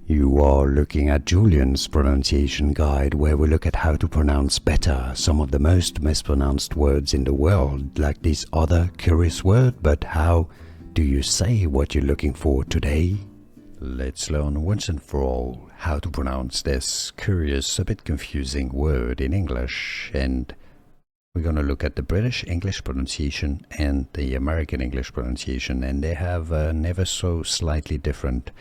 You are looking at Julian's pronunciation guide, where we look at how to pronounce better some of the most mispronounced words in the world, like this other curious word. But how do you say what you're looking for today? Let's learn once and for all how to pronounce this curious, a bit confusing word in English. And we're going to look at the British English pronunciation and the American English pronunciation, and they have never so slightly different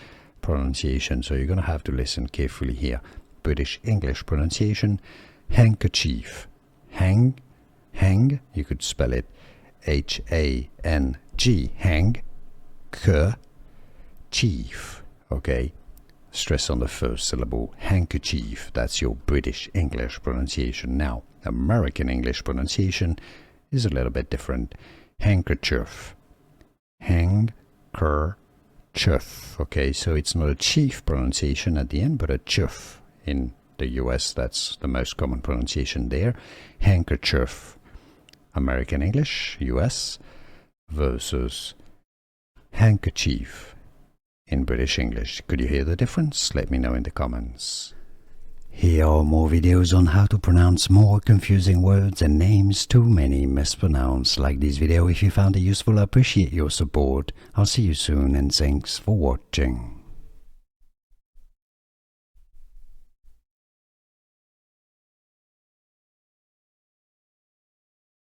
pronunciation, so you're going to have to listen carefully here. British English pronunciation: handkerchief. Hang, you could spell it H-A-N-G, hang, chief, okay? Stress on the first syllable, handkerchief. That's your British English pronunciation. Now, American English pronunciation is a little bit different. Handkerchief. Handkerchief. Okay, so it's not a chief pronunciation at the end, but a chief. In the US, that's the most common pronunciation there. Handkerchief. American English, US, versus handkerchief in British English. Could you hear the difference? Let me know in the comments. Here are more videos on how to pronounce more confusing words and names too many mispronounced. Like this video if you found it useful. I appreciate your support. I'll see you soon, and thanks for watching.